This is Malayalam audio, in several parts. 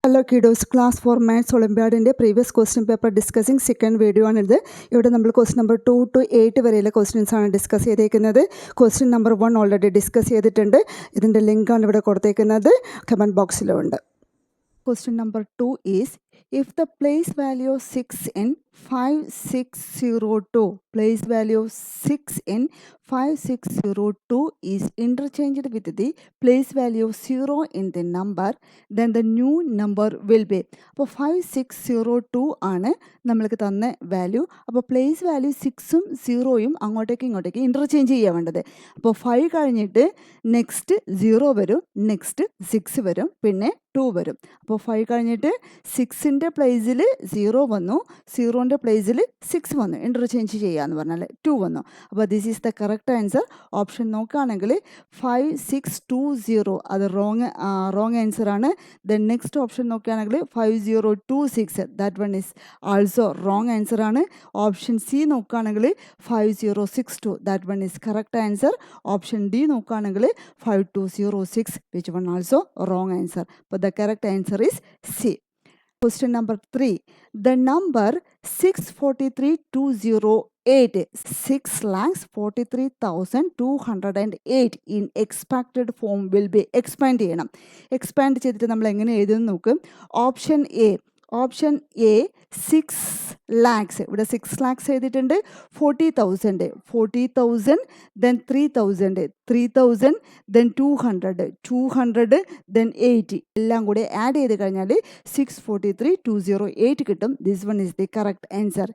Hello kiddos, class 4 Maths Olympiad in the previous question paper discussing second video on it. Here we question number 2 to 8 varela questions are discuss cheyidekunathu. Question number 1 already discuss cheyidittunde. Idinte link aanu ivide koduthekkunnathu comment box il undu. Question number 2 is, if the place value of 6 in 5602, place value of 6 in 5602 is interchanged with the place value of 0 in the number, then the new number will be. അപ്പോൾ 5602 ആണ് നമ്മൾക്ക് തന്ന വാല്യൂ. അപ്പോൾ പ്ലേസ് വാല്യൂ 6ഉം 0യും അങ്ങോട്ടേക്ക് ഇങ്ങോട്ടേക്ക് ഇൻ്റർചേഞ്ച് ചെയ്യാൻ വേണ്ടത്. അപ്പോൾ 5 കഴിഞ്ഞിട്ട് നെക്സ്റ്റ് 0 വരും, നെക്സ്റ്റ് 6 വരും, പിന്നെ 2 വരും. അപ്പോൾ 5 കഴിഞ്ഞിട്ട് 6ൻ്റെ പ്ലേസിൽ 0 വന്നു, 0ൻ്റെ പ്ലേസിൽ 6 വന്നു, ഇൻ്റർചേഞ്ച് ചെയ്യാന്ന് പറഞ്ഞാൽ 2 വന്നു. അപ്പോൾ this is the correct answer. Option നോക്കുകയാണെങ്കിൽ 5620 അത് റോങ് ആൻസർ ആണ്. ദെൻ നെക്സ്റ്റ് ഓപ്ഷൻ നോക്കുകയാണെങ്കിൽ 5026 that one is also wrong answer ആണ്. ഓപ്ഷൻ സി നോക്കുകയാണെങ്കിൽ 5062 that one is correct answer. Option D നോക്കുകയാണെങ്കിൽ 5206 which one also wrong answer. അപ്പോൾ the correct answer is C. Question number 3. The number 643,208, 6,43,208 in expanded form will be expand ചെയ്യണം. എക്സ്പാൻഡ് ചെയ്തിട്ട് നമ്മൾ എങ്ങനെ എഴുതുന്നു നോക്കും. ഓപ്ഷൻ എ 6 lakhs, ഇവിടെ 6 lakhs എഴുതിയിട്ടുണ്ട്. 40,000 then 3,000 then 200 then 80 എല്ലാം കൂടെ ആഡ് ചെയ്ത് കഴിഞ്ഞാൽ 643,208 കിട്ടും. This one is the correct answer.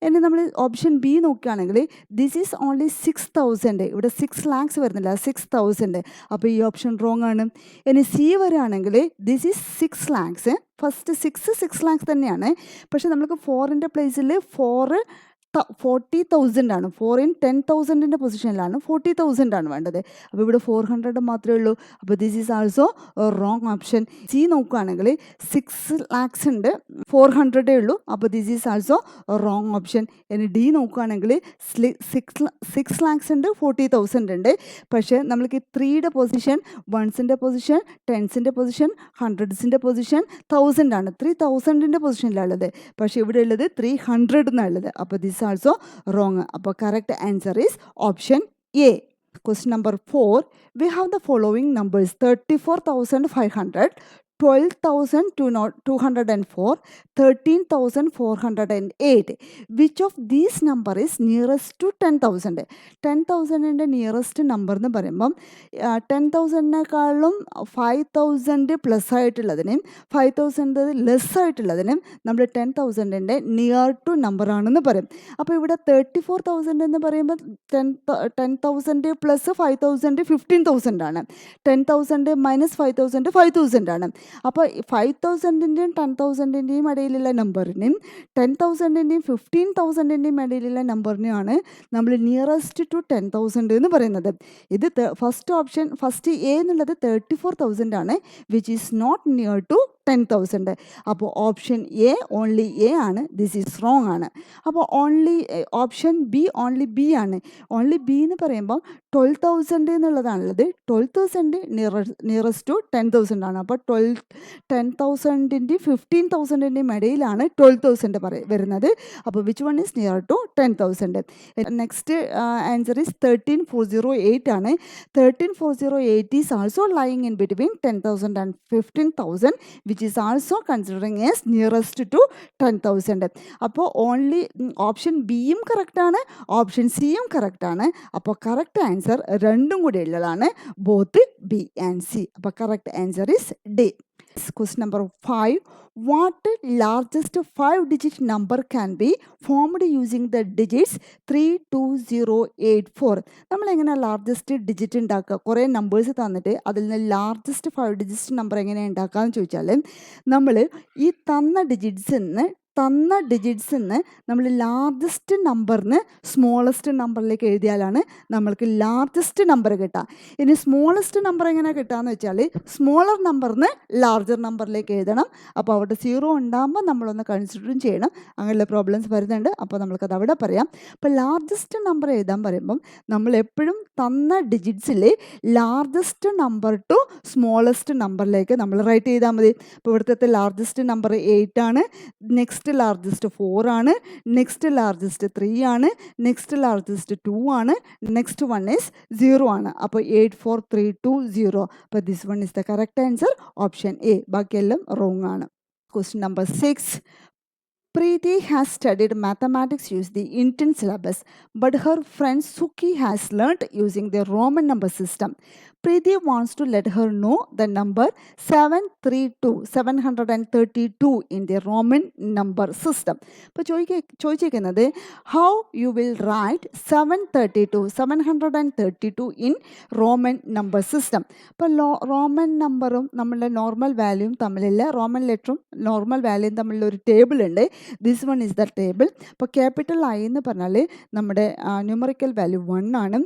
ഇനി നമ്മൾ ഓപ്ഷൻ ബി നോക്കുകയാണെങ്കിൽ ദിസ് ഈസ് ഓൺലി 6,000, ഇവിടെ 6 lakhs വരുന്നില്ല, 6,000. അപ്പോൾ ഈ ഓപ്ഷൻ റോങ് ആണ്. ഇനി സി വരികയാണെങ്കിൽ this is 6 lakhs. First 6 lakhs തന്നെയാണ്, പക്ഷെ നമുക്ക് 4ൻ്റെ പ്ലേസിൽ 40,000 ആണ്. 4 in 10,000ൻ്റെ പൊസിഷനിലാണ് 40,000 ആണ് വേണ്ടത്. അപ്പോൾ ഇവിടെ 400 മാത്രമേ ഉള്ളൂ. അപ്പോൾ this is also wrong option. C നോക്കുകയാണെങ്കിൽ 6 lakhs ഉണ്ട്, 400 ഉള്ളൂ. അപ്പോൾ this is also wrong option. ഇനി ഡി നോക്കുകയാണെങ്കിൽ 6 lakhs ഉണ്ട്, 40,000 ഉണ്ട്. പക്ഷേ നമ്മൾക്ക് 3യുടെ പൊസിഷൻ, 1ൻ്റെ പൊസിഷൻ, 10ൻ്റെ പൊസിഷൻ, 100ൻ്റെ പൊസിഷൻ, 1000 ആണ്. 3000ൻ്റെ പൊസിഷനിലുള്ളത്. പക്ഷേ ഇവിടെ ഉള്ളത് 300 എന്നുള്ളത്. അപ്പോൾ ദിസ് also wrong. അപ്പോൾ correct answer is option A. Question number 4. We have the following numbers: 34,500, 12,204, 13,408. Which of these number is nearest to 10,000? 10,000ൻ്റെ നിയറസ്റ്റ് നമ്പർ എന്ന് പറയുമ്പം 10,000-നേക്കാളും 5,000 പ്ലസ് ആയിട്ടുള്ളതിനും 5,000 ലെസ് ആയിട്ടുള്ളതിനും നമ്മൾ 10,000ൻ്റെ നിയർ ടു നമ്പർ ആണെന്ന് പറയും. അപ്പോൾ ഇവിടെ 34,000 എന്ന് പറയുമ്പോൾ 10,000 പ്ലസ് 5,000 15,000 ആണ്. 10,000 മൈനസ് 5,000 5,000 ആണ്. അപ്പോൾ 5,000ൻ്റെയും 10,000ൻ്റെയും ഇടയിലുള്ള നമ്പറിനും 10,000ൻ്റെയും 15,000ൻ്റെയും ഇടയിലുള്ള നമ്പറിനെയാണ് നമ്മൾ നിയറസ്റ്റ് ടു 10,000 എന്ന് പറയുന്നത്. ഇത് ഫസ്റ്റ് ഓപ്ഷൻ, ഫസ്റ്റ് എ എന്നുള്ളത് 34,000 ആണ്, which is not near to 10,000. അപ്പോൾ ഓപ്ഷൻ എ ഓൺലി എ ആണ്. ദിസ് ഈസ് റോങ് ആണ്. അപ്പോൾ only option B only B ആണ്. ഓൺലി ബി എന്ന് പറയുമ്പോൾ 12,000 എന്നുള്ളതാണുള്ളത്. 12,000 നിയറസ്റ്റ് ടു 10,000 ആണ്. അപ്പോൾ 10,000ൻ്റെയും 15,000ൻ്റെയും ഇടയിലാണ് 12,000 വരുന്നത്. അപ്പോൾ which one is near to 10,000? Next answer is 13,408 ആണ്. 13,408 is also lying in between 10,000 and 15,000, which is also considering as nearest to 10,000. അപ്പോൾ ഓൺലി ഓപ്ഷൻ ബിയും കറക്റ്റാണ്, ഓപ്ഷൻ സിയും കറക്റ്റാണ്. അപ്പോൾ കറക്റ്റ് ആൻസർ രണ്ടും കൂടി ഉള്ളതാണ്, ബോത്ത് ബി ആൻഡ് സി. അപ്പോൾ correct answer is D. Question number 5. What largest 5-digit number can be formed using the digits 32084? നമ്മൾ എങ്ങനെ ലാർജസ്റ്റ് ഡിജിറ്റ് ഉണ്ടാക്കുക? കുറേ നമ്പേഴ്സ് തന്നിട്ട് അതിൽ നിന്ന് ലാർജസ്റ്റ് 5 ഡിജിറ്റ് നമ്പർ എങ്ങനെ ഉണ്ടാക്കുക എന്ന് ചോദിച്ചാൽ നമ്മൾ ഈ തന്ന ഡിജിറ്റ്സിൽ നിന്ന് തന്ന ഡിജിറ്റ്സിന്ന് നമ്മൾ ലാർജസ്റ്റ് നമ്പറിന് സ്മോളസ്റ്റ് നമ്പറിലേക്ക് എഴുതിയാലാണ് നമ്മൾക്ക് ലാർജസ്റ്റ് നമ്പർ കിട്ടുക. ഇനി സ്മോളസ്റ്റ് നമ്പർ എങ്ങനെ കിട്ടുകയെന്ന് വെച്ചാൽ സ്മോളർ നമ്പറിന് ലാർജർ നമ്പറിലേക്ക് എഴുതണം. അപ്പോൾ അവിടെ 0 ഉണ്ടാകുമ്പോൾ നമ്മളൊന്ന് കൺസിഡറും ചെയ്യണം. അങ്ങനെയുള്ള പ്രോബ്ലംസ് വരുന്നുണ്ട്. അപ്പോൾ നമുക്കത് അവിടെ പറയാം. അപ്പോൾ ലാർജസ്റ്റ് നമ്പർ എഴുതാൻ പറയുമ്പം നമ്മൾ എപ്പോഴും തന്ന ഡിജിറ്റ്സിൽ ലാർജസ്റ്റ് നമ്പർ ടു സ്മോളസ്റ്റ് നമ്പറിലേക്ക് നമ്മൾ റൈറ്റ് ചെയ്താൽ മതി. ഇപ്പോൾ ഇവിടുത്തെ ലാർജസ്റ്റ് നമ്പർ 8 ആണ്, നെക്സ്റ്റ് ലാർജസ്റ്റ് 4 ആണ്, നെക്സ്റ്റ് ലാർജസ്റ്റ് 3 ആണ്, നെക്സ്റ്റ് ലാർജസ്റ്റ് 2 ആണ്, നെക്സ്റ്റ് 1 ഈസ് 0 ആണ്. അപ്പോൾ 8 4 3 2 0. അപ്പോൾ this one is the correct answer, option A. ബാക്കിയെല്ലാം റോങ് ആണ്. Question number 6. Preeti has studied mathematics using the Indian syllabus, but her friend Suki has learnt using the Roman number system. Preeti wants to let her know the number 732 in the Roman number system. ഇപ്പോൾ ചോദിച്ചിരിക്കുന്നത് how you will write 732 in Roman number system. ഇപ്പോൾ റോമൻ നമ്പറും നമ്മളുടെ നോർമൽ വാല്യൂയും തമ്മിലുള്ള റോമൻ ലെറ്ററും നോർമൽ വാല്യൂയും തമ്മിലുള്ള ഒരു ടേബിൾ ഉണ്ട്. This one is the table. ഇപ്പോൾ ക്യാപിറ്റൽ ഐ എന്ന് പറഞ്ഞാൽ നമ്മുടെ ന്യൂമറിക്കൽ വാല്യൂ 1 ആണ്.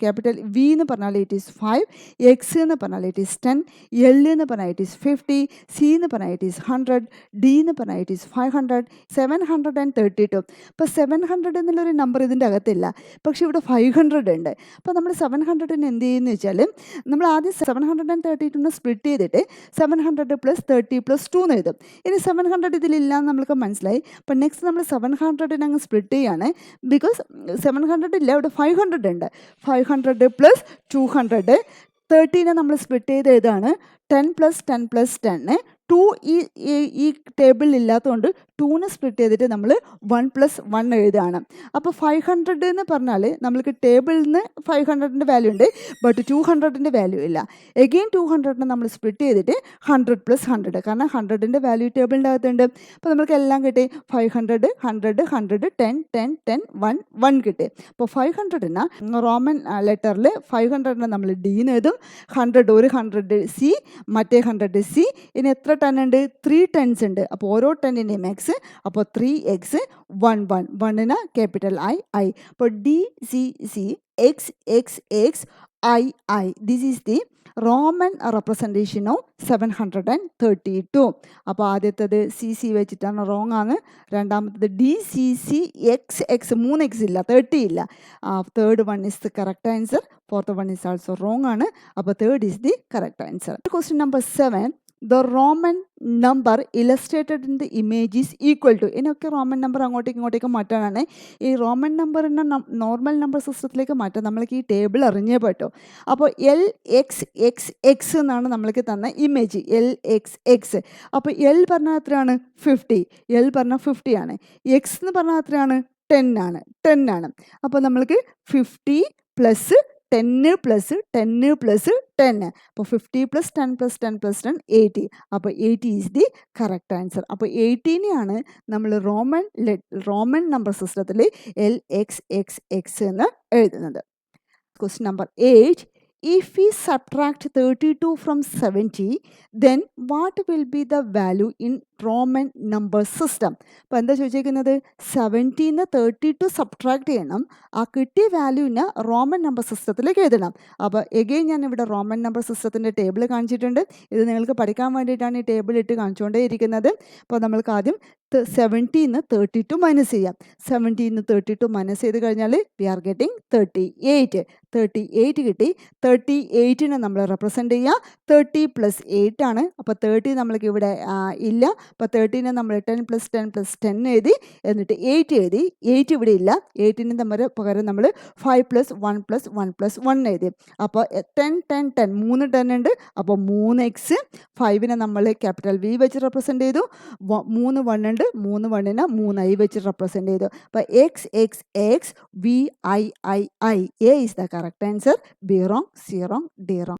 ക്യാപിറ്റൽ വി എന്ന് പറഞ്ഞാൽ ഇറ്റ് ഈസ് 5, എക്സ് എന്ന് പറഞ്ഞാൽ ഇറ്റ് ഈസ് 10, എൽ എന്ന് പറഞ്ഞാൽ ഇറ്റ് ഈസ് 50, സി എന്ന് പറഞ്ഞാൽ ഇറ്റ് ഈസ് 100, ഡി എന്ന് പറഞ്ഞാൽ ഇറ്റ് ഈസ് 500, 732. ഇപ്പോൾ 700 എന്നുള്ളൊരു നമ്പർ ഇതിൻ്റെ അകത്തില്ല, പക്ഷേ ഇവിടെ 500 ഉണ്ട്. അപ്പോൾ നമ്മൾ 700ന് എന്ത് ചെയ്യുമെന്ന് വെച്ചാൽ നമ്മൾ ആദ്യം 732 സ്പ്ലിറ്റ് ചെയ്തിട്ട് 700 + 30 + 2 എന്ന് എഴുതും. ഇനി 700 ഇതിലില്ല എന്ന് നമ്മൾക്ക് മനസ്സിലായി. അപ്പോൾ നെക്സ്റ്റ് നമ്മൾ 700ന് അങ്ങ് സ്പ്ലിറ്റ് ചെയ്യാണ്. ബിക്കോസ് 700 ഇല്ല, ഇവിടെ 500 ഉണ്ട്. 500 + 200, 13നെ നമ്മൾ സ്പ്ലിറ്റ് ചെയ്ത് എഴുതാണ്. 10 + 10 + 10. 2 ഈ ടേബിളിൽ ഇല്ലാത്തതുകൊണ്ട് 2നെ സ്പ്ലിറ്റ് ചെയ്തിട്ട് നമ്മൾ 1 + 1 എഴുതുകയാണ്. അപ്പോൾ 500 എന്ന് പറഞ്ഞാൽ നമ്മൾക്ക് ടേബിളിൽ നിന്ന് 500ൻ്റെ വാല്യൂ ഉണ്ട്, ബട്ട് 200ൻ്റെ വാല്യൂ ഇല്ല. എഗെയിൻ 200നെ നമ്മൾ സ്പ്ലിറ്റ് ചെയ്തിട്ട് 100 + 100, കാരണം 100ൻ്റെ വാല്യൂ ടേബിളിൻ്റെ അകത്തുണ്ട്. അപ്പോൾ നമ്മൾക്ക് എല്ലാം കിട്ടി. 500 100 100 10 10 10 1 1 കിട്ടി. അപ്പോൾ 500ന് റോമൻ ലെറ്ററിൽ 500നെ നമ്മൾ ഡി എന്ന് എഴുതും. 100 ഒരു 100 സി, മറ്റേ 100 സി. ഇനി എത്ര 10 ഉണ്ട്? 3 10s ഉണ്ട്. അപ്പോൾ ഓരോ 10ൻ്റെയും എക്സ്. അപ്പോൾ 3x 1 1 1ന് ക്യാപിറ്റൽ ഐ. അപ്പോൾ D C C X X X I I. This is the Roman representation of 732. അപ്പോൾ ആദ്യത്തേത് സി സി വെച്ചിട്ടാണ്, റോങ് ആണ്. രണ്ടാമത്തേത് D C C X X, 3x ഇല്ല, 30 ഇല്ല. Third one is the correct answer. Fourth one is also wrong ആണ്. അപ്പോൾ third is the correct answer. Question number 7. The Roman number illustrated in the image is equal to. ഇതിനൊക്കെ റോമൻ നമ്പർ അങ്ങോട്ടേക്ക് ഇങ്ങോട്ടേക്ക് മാറ്റാനാണ്. ഈ റോമൻ നമ്പറിനെ നോർമൽ നമ്പർ സിസ്റ്റത്തിലേക്ക് മാറ്റാൻ നമ്മൾക്ക് ഈ ടേബിൾ അറിഞ്ഞേ പറ്റൂ. അപ്പോൾ എൽ എക്സ് എക്സ് എക്സ് എന്നാണ് നമ്മൾക്ക് തന്ന ഇമേജ്, എൽ എക്സ് എക്സ്. അപ്പോൾ എൽ പറഞ്ഞാൽ എത്രയാണ്? 50. എൽ പറഞ്ഞാൽ 50 ആണ്. എക്സ് എന്ന് പറഞ്ഞാൽ എത്രയാണ്? 10 ആണ്. 10 ആണ്. അപ്പോൾ നമ്മൾക്ക് 50 + 10 + 10 + 10. അപ്പോൾ 50 + 10 + 10 + 10 80. അപ്പോൾ 80 ഈസ് ദി കറക്റ്റ് ആൻസർ. അപ്പോൾ 18നെയാണ് നമ്മൾ റോമൻ നമ്പർ സിസ്റ്റത്തിൽ എൽ എക്സ് എക്സ് എക്സ് എന്ന് എഴുതുന്നത്. Question number 8. If we subtract 32 from 70, then what will be the value in Roman number system? അപ്പോൾ എന്താ ചോദിച്ചിരിക്കുന്നത്? 70ന്ന് 32 സബ്ട്രാക്ട് ചെയ്യണം. ആ കിട്ടിയ വാല്യൂവിനെ റോമൻ നമ്പർ സിസ്റ്റത്തിലേക്ക് എഴുതണം. അപ്പോൾ എഗെയിൻ ഞാൻ ഇവിടെ റോമൻ നമ്പർ സിസ്റ്റത്തിൻ്റെ ടേബിൾ കാണിച്ചിട്ടുണ്ട്. ഇത് നിങ്ങൾക്ക് പഠിക്കാൻ വേണ്ടിയിട്ടാണ് ഈ ടേബിൾ ഇട്ട് കാണിച്ചുകൊണ്ടേ ഇരിക്കുന്നത്. അപ്പോൾ നമ്മൾക്ക് ആദ്യം 70ന്ന് 32 മൈനസ് ചെയ്യാം. 70ന്ന് 32 മൈനസ് ചെയ്ത് കഴിഞ്ഞാൽ വി ആർ ഗെറ്റിംഗ് 38. 38 കിട്ടി. 38നെ നമ്മൾ റെപ്രസെൻ്റ് ചെയ്യുക. 30 + 8 ആണ്. അപ്പോൾ 30 നമ്മൾക്ക് ഇവിടെ ഇല്ല. അപ്പോൾ 30നെ നമ്മൾ 10 + 10 + 10 എഴുതി, എന്നിട്ട് 8 എഴുതി. 8 ഇവിടെ ഇല്ല. 8ന് പകരം നമ്മൾ 5 + 1 + 1 + 1 എഴുതി. അപ്പോൾ 10 10 10 3 10 ഉണ്ട്. അപ്പോൾ 3x. 5നെ നമ്മൾ ക്യാപിറ്റൽ വി വെച്ച് റെപ്രസെൻ്റ് ചെയ്തു. 3 1 ഉണ്ട്. 3 1നെ 3i വെച്ച് റെപ്രസെൻ്റ് ചെയ്തു. അപ്പോൾ X X X V I I I. A is the correct answer. B wrong, C wrong, D wrong.